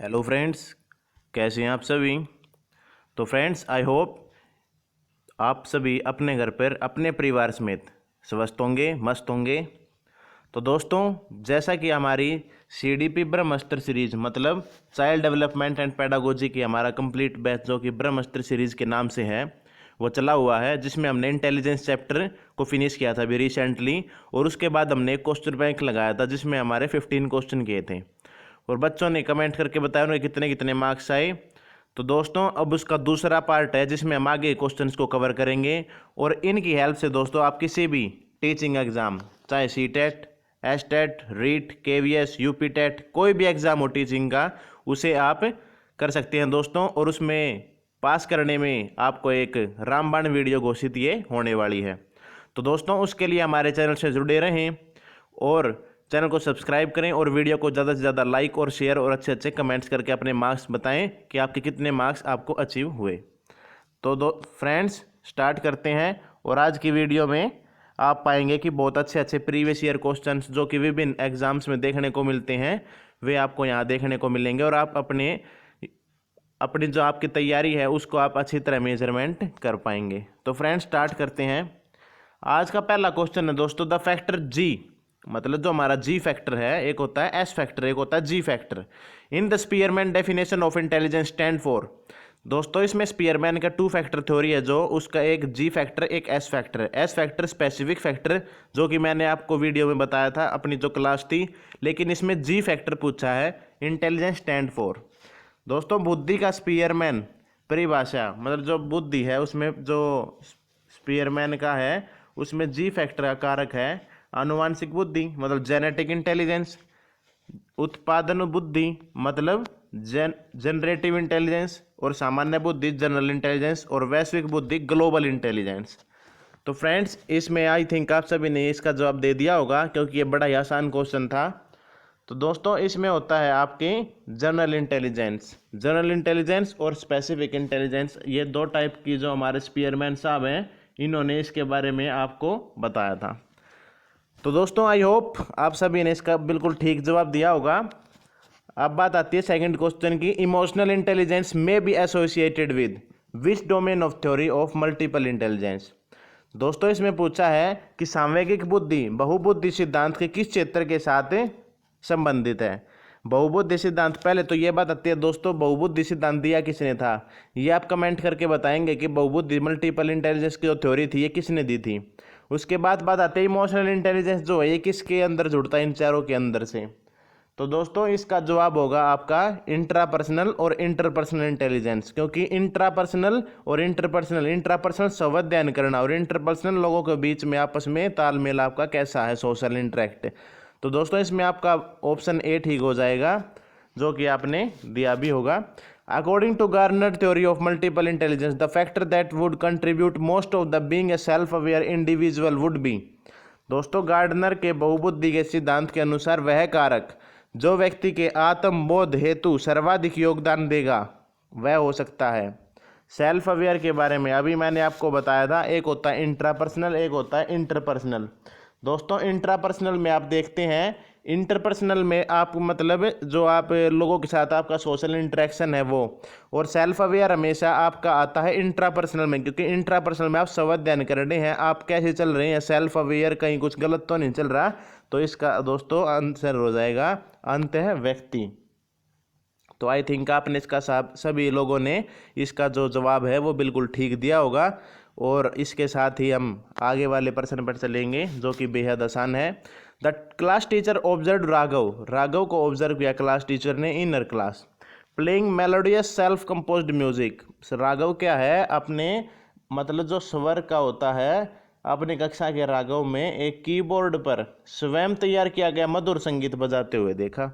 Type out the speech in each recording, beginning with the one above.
Hello friends, कैसे हैं आप सभी। तो फ्रेंड्स, आई होप आप सभी अपने घर पर अपने परिवार समेत स्वस्थ होंगे, मस्त होंगे। तो दोस्तों, जैसा कि हमारी CDP ब्रह्मास्त्र सीरीज मतलब चाइल्ड डेवलपमेंट एंड पेडागोजी की हमारा कंप्लीट बैच जो कि ब्रह्मास्त्र सीरीज के नाम से है वो चला हुआ है, जिसमें हमने इंटेलिजेंस चैप्टर को फिनिश किया था अभी रिसेंटली। और उसके बाद हमने एक क्वेश्चन बैंक लगाया था जिसमें हमारे 15 क्वेश्चन किए थे और बच्चों ने कमेंट करके बताया उन्हें कितने कितने मार्क्स आए। तो दोस्तों, अब उसका दूसरा पार्ट है जिसमें हम आगे क्वेश्चंस को कवर करेंगे और इनकी हेल्प से दोस्तों आप किसी भी टीचिंग एग्जाम, चाहे CTET, STET, REET, KVS, UPTET, कोई भी एग्जाम हो टीचिंग का, उसे आप कर सकते हैं दोस्तों। और उसमें पास करने में आपको एक रामबाण वीडियो घोषित ये होने वाली है। तो दोस्तों, उसके लिए हमारे चैनल से जुड़े रहें और चैनल को सब्सक्राइब करें और वीडियो को ज़्यादा से ज़्यादा लाइक और शेयर और अच्छे अच्छे कमेंट्स करके अपने मार्क्स बताएं कि आपके कितने मार्क्स आपको अचीव हुए। तो दो फ्रेंड्स, स्टार्ट करते हैं। और आज की वीडियो में आप पाएंगे कि बहुत अच्छे अच्छे प्रीवियस ईयर क्वेश्चंस जो कि विभिन्न एग्जाम्स में देखने को मिलते हैं वे आपको यहाँ देखने को मिलेंगे और आप अपनी जो आपकी तैयारी है उसको आप अच्छी तरह मेजरमेंट कर पाएंगे। तो फ्रेंड्स, स्टार्ट करते हैं। आज का पहला क्वेश्चन है दोस्तों, द फैक्टर जी, मतलब जो हमारा जी फैक्टर है, एक होता है एस फैक्टर, एक होता है जी factor, in the Spearman definition of intelligence stand for. दोस्तों, इसमें स्पीयरमैन का 2 फैक्टर थ्योरी है, जो उसका एक जी फैक्टर एक एस फैक्टर है। एस फैक्टर स्पेसिफिक फैक्टर जो कि मैंने आपको वीडियो में बताया था अपनी जो क्लास थी, लेकिन इसमें जी फैक्टर पूछा है इंटेलिजेंस स्टैंड फॉर। दोस्तों, बुद्धि का स्पीयरमैन परिभाषा, मतलब जो बुद्धि है उसमें जो स्पीयरमैन का है उसमें जी फैक्टर का कारक है आनुवांशिक बुद्धि मतलब जेनेटिक इंटेलिजेंस, उत्पादन बुद्धि मतलब जनरेटिव इंटेलिजेंस, और सामान्य बुद्धि जनरल इंटेलिजेंस, और वैश्विक बुद्धि ग्लोबल इंटेलिजेंस। तो फ्रेंड्स, इसमें आई थिंक आप सभी ने इसका जवाब दे दिया होगा क्योंकि ये बड़ा ही आसान क्वेश्चन था। तो दोस्तों, इसमें होता है आपके जनरल इंटेलिजेंस और स्पेसिफिक इंटेलिजेंस, ये 2 टाइप की जो हमारे स्पीयरमैन साहब हैं इन्होंने इसके बारे में आपको बताया था। तो दोस्तों, आई होप आप सभी ने इसका बिल्कुल ठीक जवाब दिया होगा। अब बात आती है सेकंड क्वेश्चन की, इमोशनल इंटेलिजेंस में be associated with which domain of theory of multiple intelligence. दोस्तों, इसमें पूछा है कि सांवेगिक बुद्धि बहुबुद्धि सिद्धांत के किस क्षेत्र के साथ संबंधित है। बहुबुद्धि सिद्धांत, पहले तो ये बात आती है दोस्तों, बहुबुद्धि सिद्धांत दिया किसने था, ये आप कमेंट करके बताएंगे कि बहुबुद्धि मल्टीपल इंटेलिजेंस की जो थ्योरी थी ये किसने दी थी। उसके बाद बात आती है इमोशनल इंटेलिजेंस जो है ये किसके अंदर जुड़ता है, इन चारों के अंदर से। तो दोस्तों, इसका जवाब होगा आपका इंट्रापर्सनल और इंटरपर्सनल इंटेलिजेंस, क्योंकि इंट्रापर्सनल और इंट्रापर्सनल संवाद अध्ययन करना और इंटरपर्सनल लोगों के बीच में आपस में तालमेल आपका कैसा है, सोशल इंटरेक्ट। तो दोस्तों, इसमें आपका ऑप्शन ए ठीक हो जाएगा जो कि आपने दिया भी होगा। According to Gardner theory of multiple intelligence, the factor that would contribute most of the being a self aware individual would be. दोस्तों, गार्डनर के बहुबुद्धि के सिद्धांत के अनुसार वह कारक जो व्यक्ति के आत्मबोध हेतु सर्वाधिक योगदान देगा वह हो सकता है। सेल्फ अवेयर के बारे में अभी मैंने आपको बताया था, एक होता है इंट्रापर्सनल, एक होता है इंटरपर्सनल। दोस्तों, इंट्रापर्सनल में आप देखते हैं, इंटरपर्सनल में आप मतलब जो आप लोगों के साथ आपका सोशल इंटरेक्शन है वो, और सेल्फ अवेयर हमेशा आपका आता है इंट्रापर्सनल में, क्योंकि इंट्रापर्सनल में आप संवाद अध्ययन कर रहे हैं, आप कैसे चल रहे हैं, सेल्फ अवेयर कहीं कुछ गलत तो नहीं चल रहा। तो इसका दोस्तों आंसर हो जाएगा अंत है व्यक्ति। तो आई थिंक आपने इसका सभी लोगों ने इसका जो जवाब है वो बिल्कुल ठीक दिया होगा। और इसके साथ ही हम आगे वाले प्रश्न पर चलेंगे जो कि बेहद आसान है। The class teacher observe Raghav को ऑब्जर्व किया क्लास टीचर ने inner class playing melodious self composed music. Raghav क्या है, अपने मतलब जो स्वर का होता है अपनी कक्षा के राघव में एक कीबोर्ड पर स्वयं तैयार किया गया मधुर संगीत बजाते हुए देखा।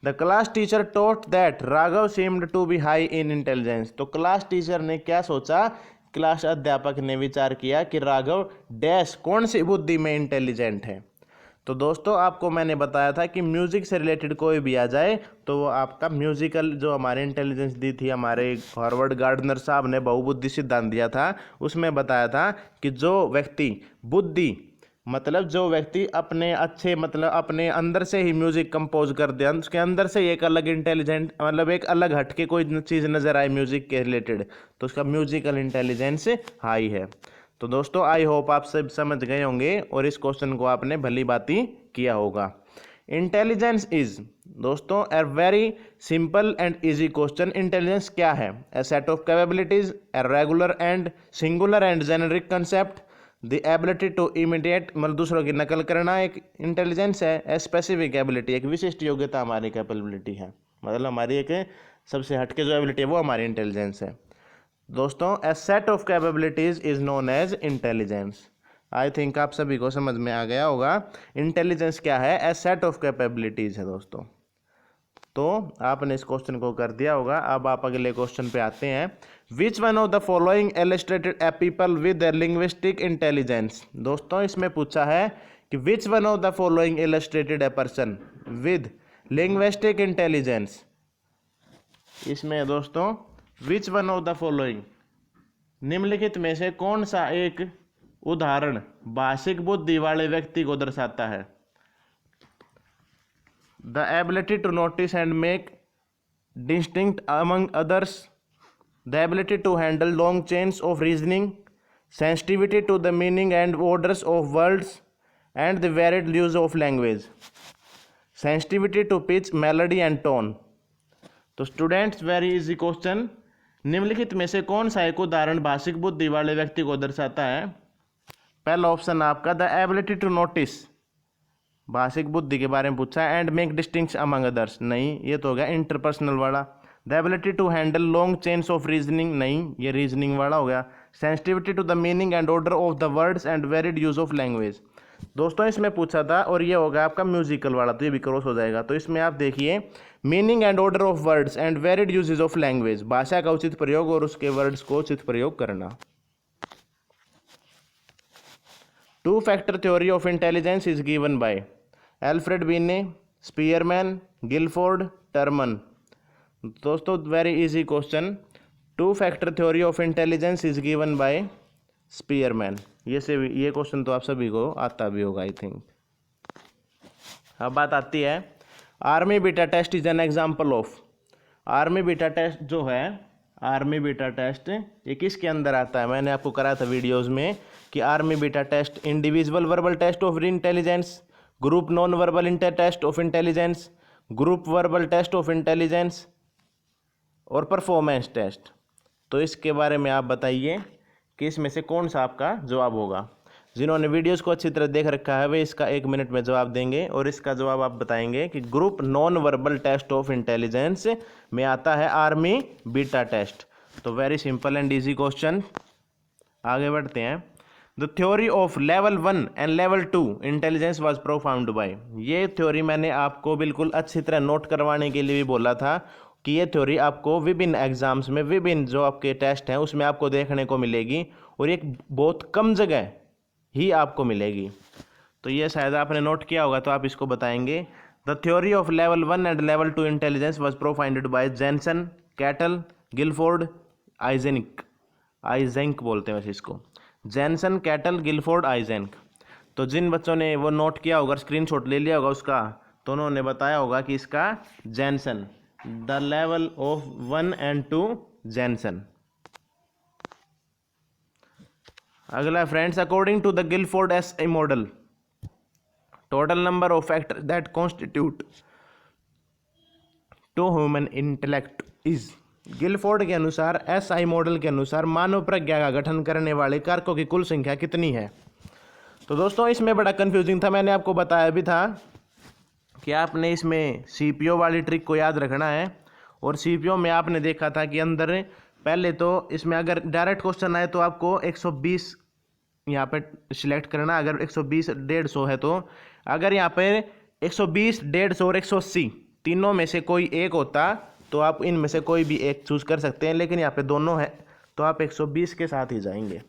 The class teacher taught that Raghav seemed to be high in intelligence. तो क्लास टीचर ने क्या सोचा, क्लास अध्यापक ने विचार किया कि राघव डैश कौन सी बुद्धि में इंटेलिजेंट है। तो दोस्तों, आपको मैंने बताया था कि म्यूजिक से रिलेटेड कोई भी आ जाए तो वो आपका म्यूजिकल जो हमारे इंटेलिजेंस दी थी हमारे हार्वर्ड गार्डनर साहब ने बहुबुद्धि सिद्धांत दिया था, उसमें बताया था कि जो व्यक्ति बुद्धि मतलब जो व्यक्ति अपने अच्छे मतलब अपने अंदर से ही म्यूजिक कंपोज कर दे, उसके अंदर से एक अलग इंटेलिजेंट मतलब एक अलग हटके कोई चीज़ नज़र आए म्यूजिक के रिलेटेड, तो उसका म्यूजिकल इंटेलिजेंस हाई है। तो दोस्तों आई होप आप सब समझ गए होंगे और इस क्वेश्चन को आपने भली बाती किया होगा। इंटेलिजेंस इज दोस्तों a very simple and easy question. Intelligence क्या है? A set of capabilities, a regular and singular and generic concept, the ability to immediate मतलब दूसरों की नकल करना एक इंटेलिजेंस है। ए स्पेसिफिक एबिलिटी एक विशिष्ट योग्यता हमारी कैपेबिलिटी है, मतलब हमारी एक सबसे हटके जो एबिलिटी है वो हमारी इंटेलिजेंस है। दोस्तों a set of capabilities is known as intelligence. I think आप सभी को समझ में आ गया होगा इंटेलिजेंस क्या है। ए सेट ऑफ कैपेबिलिटीज है दोस्तों। तो आपने इस क्वेश्चन को कर दिया होगा। अब आप अगले क्वेश्चन पे आते हैं। Which one of the following illustrated A people with A linguistic intelligence. दोस्तों इसमें पूछा है कि which one of the following illustrated a person with linguistic intelligence. इसमें दोस्तों which one of the following निम्नलिखित में से कौन सा एक उदाहरण भाषिक बुद्धि वाले व्यक्ति को दर्शाता है? The ability to notice and make distinct among others, the ability to handle long chains of reasoning, sensitivity to the meaning and orders of words and the varied use of language, sensitivity to pitch, melody and tone. तो students very easy question. निम्नलिखित में से कौन सा एक उदाहरण भाषिक बुद्धि वाले व्यक्ति को दर्शाता है? पहला ऑप्शन आपका द एबिलिटी टू नोटिस, भाषिक बुद्धि के बारे में पूछा है। And make distinction among others, नहीं ये तो हो गया इंटरपर्सनल वाला। The ability to handle long chains of reasoning, नहीं ये रीजनिंग वाला हो गया। Sensitivity to the meaning and order of the words and varied use of language. दोस्तों इसमें पूछा था और ये होगा आपका म्यूजिकल वाला, तो ये भी क्रॉस हो जाएगा। तो इसमें आप देखिए meaning and order of words and varied usages of language, भाषा का उचित प्रयोग और उसके वर्ड्स को उचित प्रयोग करना। Two factor theory of intelligence is given by Alfred Binet, Spearman, Guilford, Terman. दोस्तों very easy question. Two factor theory of intelligence is given by Spearman. ये क्वेश्चन तो आप सभी को आता भी होगा आई थिंक। अब बात आती है army beta test is an example of. Army beta test जो है, आर्मी बीटा टेस्ट ये किसके अंदर आता है? मैंने आपको कराया था वीडियोस में कि army beta test individual verbal test of intelligence, group non verbal test of intelligence, group verbal test of intelligence और परफॉर्मेंस टेस्ट। तो इसके बारे में आप बताइए कि इसमें से कौन सा आपका जवाब होगा। जिन्होंने वीडियोस को अच्छी तरह देख रखा है वे इसका 1 मिनट में जवाब देंगे और इसका जवाब आप बताएंगे कि group non verbal test of intelligence में आता है आर्मी बीटा टेस्ट। तो very simple and easy question. आगे बढ़ते हैं। The theory of level 1 and level 2 intelligence was profound by. ये थ्योरी मैंने आपको बिल्कुल अच्छी तरह नोट करवाने के लिए भी बोला था कि ये थ्योरी आपको विभिन्न एग्जाम्स में विभिन्न जो आपके टेस्ट हैं उसमें आपको देखने को मिलेगी और एक बहुत कम जगह ही आपको मिलेगी। तो ये शायद आपने नोट किया होगा, तो आप इसको बताएंगे। The theory of level 1 and level 2 intelligence was propounded by Jensen, Cattell, Guilford, Eysenck बोलते हैं वैसे इसको, जेनसन, कैटल, गिलफोर्ड, आइजेंक। तो जिन बच्चों ने वो नोट किया होगा, स्क्रीनशॉट ले लिया होगा उसका, तो उन्होंने बताया होगा कि इसका Jensen, the level of 1 and 2 Jensen. अगला friends, according to the Guilford SI model total number of factor that constitute to human intellect is. Guilford के अनुसार, एसआई मॉडल के अनुसार मानव प्रज्ञा का गठन करने वाले कारकों की कुल संख्या कितनी है? तो दोस्तों इसमें बड़ा कंफ्यूजिंग था, मैंने आपको बताया भी था कि आपने इसमें सीपीओ वाली ट्रिक को याद रखना है। और सीपीओ में आपने देखा था कि अंदर पहले तो इसमें अगर डायरेक्ट क्वेश्चन आए तो आपको 120 यहाँ पे सिलेक्ट करना। अगर 120 150 है तो अगर यहाँ पे 120 150 और 180 तीनों में से कोई एक होता तो आप इनमें से कोई भी एक चूज कर सकते हैं, लेकिन यहाँ पे दोनों है तो आप 120 के साथ ही जाएंगे।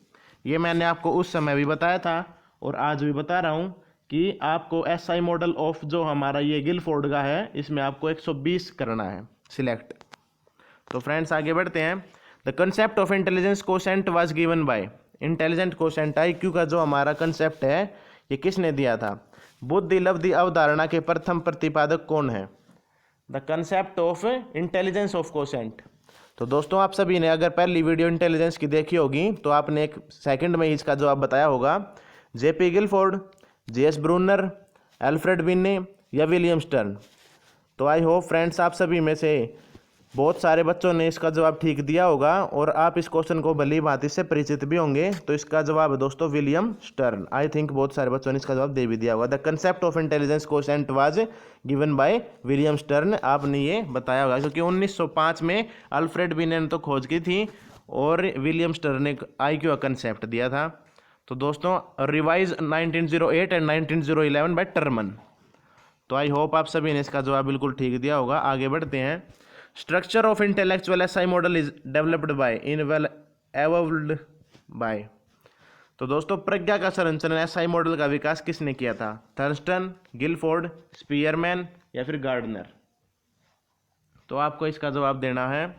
ये मैंने आपको उस समय भी बताया था और आज भी बता रहा हूँ कि आपको एसआई मॉडल ऑफ जो हमारा ये गिलफोर्ड का है इसमें आपको 120 करना है सिलेक्ट। तो फ्रेंड्स आगे बढ़ते हैं। The concept of intelligence quotient was given by. Intelligent quotient IQ का जो हमारा कंसेप्ट है ये किसने दिया था? बुद्धि लब्धि अवधारणा के प्रथम प्रतिपादक कौन है? The concept of intelligence of quotient. तो दोस्तों आप सभी ने अगर पहली वीडियो इंटेलिजेंस की देखी होगी तो आपने एक सेकंड में ही इसका जवाब बताया होगा। JP Guilford, JS Bruner, Alfred Binet या विलियम स्टर्न। तो आई होप फ्रेंड्स आप सभी में से बहुत सारे बच्चों ने इसका जवाब ठीक दिया होगा और आप इस क्वेश्चन को भली भांति से परिचित भी होंगे। तो इसका जवाब है दोस्तों विलियम स्टर्न। आई थिंक बहुत सारे बच्चों ने इसका जवाब दे भी दिया होगा। The concept of intelligence quotient was given by William stern. आपने ये बताया होगा क्योंकि 1905 में अल्फ्रेड बिन्ने ने तो खोज की थी और विलियम स्टर्न ने IQ का कंसेप्ट दिया था। तो दोस्तों रिवाइज 1908 एंड 1911 बाय टर्मन। तो आई होप आप सभी ने इसका जवाब बिल्कुल ठीक दिया होगा। आगे बढ़ते हैं। Structure of intellectual SI model is developed by evolved by. तो दोस्तों प्रज्ञा का संरचना एसआई मॉडल का विकास किसने किया था? थर्स्टन, गिलफोर्ड, स्पीयरमैन या फिर गार्डनर। तो आपको इसका जवाब देना है।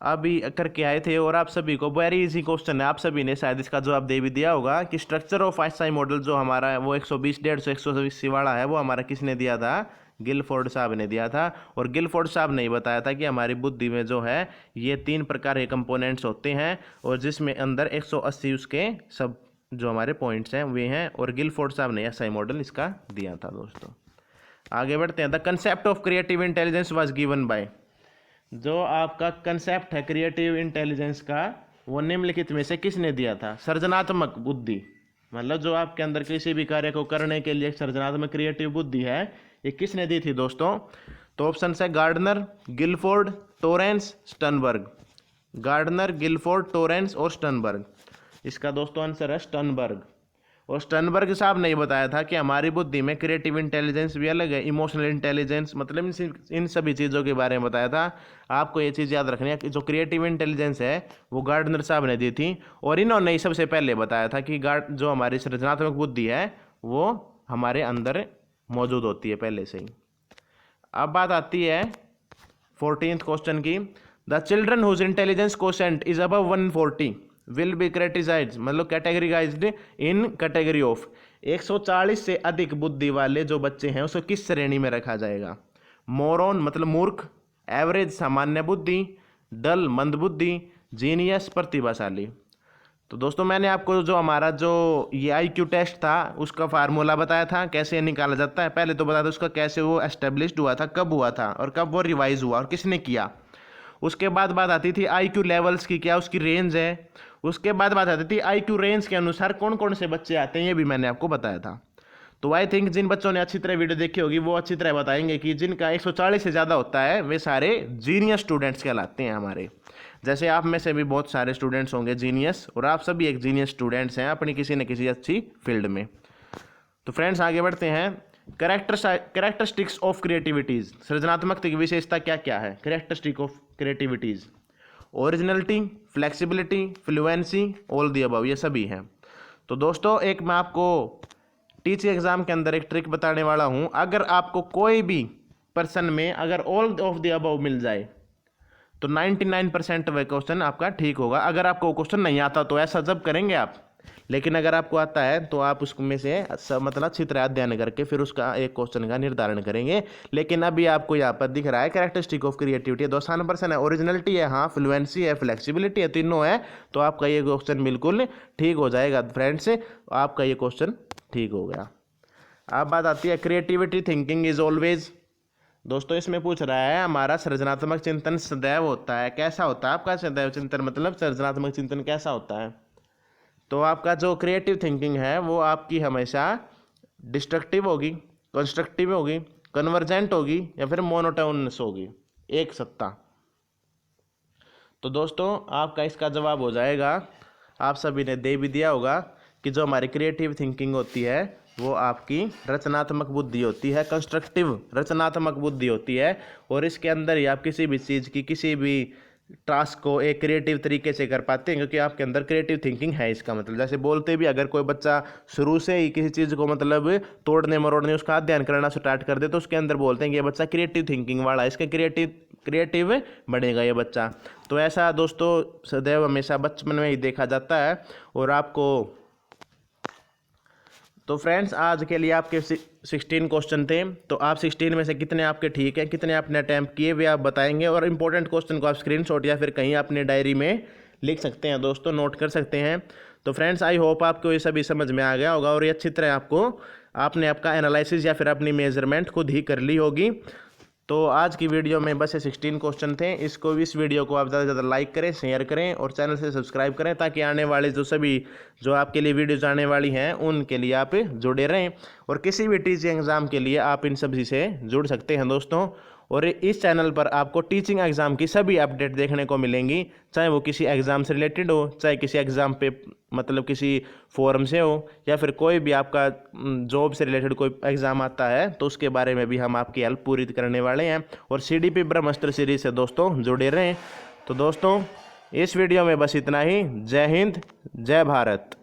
अभी करके आए थे और आप सभी को वेरी इजी क्वेश्चन है, आप सभी ने शायद इसका जवाब दे भी दिया होगा कि स्ट्रक्चर ऑफ एसआई मॉडल जो हमारा है वो 120, 150, 180 वाला है वो हमारा किसने दिया था? गिलफोर्ड साहब ने दिया था। और गिलफोर्ड साहब ने बताया था कि हमारी बुद्धि में जो है ये 3 प्रकार के कंपोनेंट्स होते हैं और जिसमें अंदर 180 उसके सब जो हमारे पॉइंट्स हैं वे हैं। और गिलफोर्ड साहब ने एसआई मॉडल इसका दिया था। दोस्तों आगे बढ़ते हैं। The concept of creative intelligence was given by. जो आपका कंसेप्ट है क्रिएटिव इंटेलिजेंस का वो निम्नलिखित में से किसने दिया था? सृजनात्मक बुद्धि, मतलब जो आपके अंदर किसी भी कार्य को करने के लिए सृजनात्मक क्रिएटिव बुद्धि है, ये किसने दी थी दोस्तों? तो ऑप्शन है Gardner, Guilford, Torrance, Sternberg. Gardner, Guilford, Torrance और स्टर्नबर्ग। इसका दोस्तों आंसर है स्टर्नबर्ग। और स्टर्नबर्ग साहब ने बताया था कि हमारी बुद्धि में क्रिएटिव इंटेलिजेंस भी अलग है, इमोशनल इंटेलिजेंस, मतलब इन सभी चीज़ों के बारे में बताया था। आपको ये चीज़ याद रखनी है कि जो क्रिएटिव इंटेलिजेंस है वो गार्डनर साहब ने दी थी और इन्होंने ही सबसे पहले बताया था कि जो हमारी सृजनात्मक बुद्धि है वो हमारे अंदर मौजूद होती है पहले से ही। अब बात आती है 14th क्वेश्चन की। The children whose intelligence quotient is above 140 will be criticise, मतलब कैटेगरीजाइज्ड इन कैटेगरी ऑफ। 140 से अधिक बुद्धि वाले जो बच्चे हैं उसको किस श्रेणी में रखा जाएगा? मोरॉन मतलब मूर्ख, एवरेज सामान्य बुद्धि, डल मंद बुद्धि, जीनियस प्रतिभाशाली। तो दोस्तों मैंने आपको जो हमारा जो ये IQ टेस्ट था उसका फार्मूला बताया था कैसे निकाला जाता है। पहले तो बता दो उसका कैसे वो एस्टेब्लिश्ड हुआ था, कब हुआ था और कब वो रिवाइज हुआ और किसने किया। उसके बाद बात आती थी IQ लेवल्स की, क्या उसकी रेंज है। उसके बाद बात आती थी IQ रेंज के अनुसार कौन कौन से बच्चे आते हैं, ये भी मैंने आपको बताया था। तो आई थिंक जिन बच्चों ने अच्छी तरह वीडियो देखी होगी वो अच्छी तरह बताएंगे कि जिनका 140 से ज़्यादा होता है वे सारे जीनियस स्टूडेंट्स कहलाते हैं हमारे। जैसे आप में से भी बहुत सारे स्टूडेंट्स होंगे जीनियस, और आप सभी एक जीनियस स्टूडेंट्स हैं अपनी किसी न किसी अच्छी फील्ड में। तो फ्रेंड्स आगे बढ़ते हैं। कैरेक्टरिस्टिक्स ऑफ क्रिएटिविटीज़, सृजनात्मकता की विशेषता क्या क्या है? Characteristic of creativities, originality, flexibility, fluency, all the above, ये सभी हैं। तो दोस्तों एक मैं आपको टीचिंग एग्जाम के अंदर एक ट्रिक बताने वाला हूं। अगर आपको कोई भी पर्सन में अगर ऑल ऑफ द अबव मिल जाए तो 99% वह क्वेश्चन आपका ठीक होगा। अगर आपको वो क्वेश्चन नहीं आता तो ऐसा जब करेंगे आप, लेकिन अगर आपको आता है तो आप उसमें से मतलब अच्छी तरह अध्ययन करके फिर उसका एक क्वेश्चन का निर्धारण करेंगे। लेकिन अभी आपको यहाँ पर दिख रहा है कैरेक्टरिस्टिक ऑफ क्रिएटिविटी 2% है, ओरिजिनलिटी है, हाँ फ्लुएंसी है, फ्लेक्सिबिलिटी है, तीनों है। तो आपका ये क्वेश्चन बिल्कुल ठीक हो जाएगा फ्रेंड्स, आपका ये क्वेश्चन ठीक हो गया। अब बात आती है क्रिएटिविटी थिंकिंग इज ऑलवेज। दोस्तों इसमें पूछ रहा है हमारा सृजनात्मक चिंतन सदैव होता है, कैसा होता है आपका सदैव चिंतन, मतलब सृजनात्मक चिंतन कैसा होता है? तो आपका जो क्रिएटिव थिंकिंग है वो आपकी हमेशा डिस्ट्रक्टिव होगी, कंस्ट्रक्टिव होगी, कन्वर्जेंट होगी या फिर मोनोटोनस होगी, एक सत्ता। तो दोस्तों आपका इसका जवाब हो जाएगा, आप सभी ने दे भी दिया होगा कि जो हमारी क्रिएटिव थिंकिंग होती है वो आपकी रचनात्मक बुद्धि होती है, कंस्ट्रक्टिव रचनात्मक बुद्धि होती है। और इसके अंदर ही आप किसी भी चीज़ की किसी भी टास्क को एक क्रिएटिव तरीके से कर पाते हैं क्योंकि आपके अंदर क्रिएटिव थिंकिंग है। इसका मतलब जैसे बोलते भी अगर कोई बच्चा शुरू से ही किसी चीज़ को मतलब तोड़ने मरोड़ने उसका अध्ययन करना स्टार्ट कर दे तो उसके अंदर बोलते हैं कि ये बच्चा क्रिएटिव थिंकिंग वाला है, इसके क्रिएटिव बनेगा ये बच्चा। तो ऐसा दोस्तों सदैव हमेशा बचपन में ही देखा जाता है। और आपको तो फ्रेंड्स आज के लिए आपके 16 क्वेश्चन थे। तो आप 16 में से कितने आपके ठीक हैं, कितने आपने अटैम्प्ट किए वे आप बताएंगे। और इंपॉर्टेंट क्वेश्चन को आप स्क्रीनशॉट या फिर कहीं अपने डायरी में लिख सकते हैं दोस्तों, नोट कर सकते हैं। तो फ्रेंड्स आई होप आपको ये सभी समझ में आ गया होगा और ये अच्छी तरह आपने आपका एनालिसिस या फिर अपनी मेजरमेंट खुद ही कर ली होगी। तो आज की वीडियो में बस ये 16 क्वेश्चन थे। इस वीडियो को आप ज़्यादा से ज़्यादा लाइक करें, शेयर करें और चैनल से सब्सक्राइब करें, ताकि आने वाले जो आपके लिए वीडियोज़ आने वाली हैं उनके लिए आप जुड़े रहें। और किसी भी टीचिंग एग्ज़ाम के लिए आप इन सभी से जुड़ सकते हैं दोस्तों। और इस चैनल पर आपको टीचिंग एग्ज़ाम की सभी अपडेट देखने को मिलेंगी, चाहे वो किसी एग्ज़ाम से रिलेटेड हो, चाहे किसी एग्ज़ाम पे मतलब किसी फोरम से हो, या फिर कोई भी आपका जॉब से रिलेटेड कोई एग्ज़ाम आता है तो उसके बारे में भी हम आपकी हेल्प पूरी करने वाले हैं। और CDP ब्रह्मास्त्र सीरीज से दोस्तों जुड़े रहें। तो दोस्तों इस वीडियो में बस इतना ही। जय हिंद, जय भारत।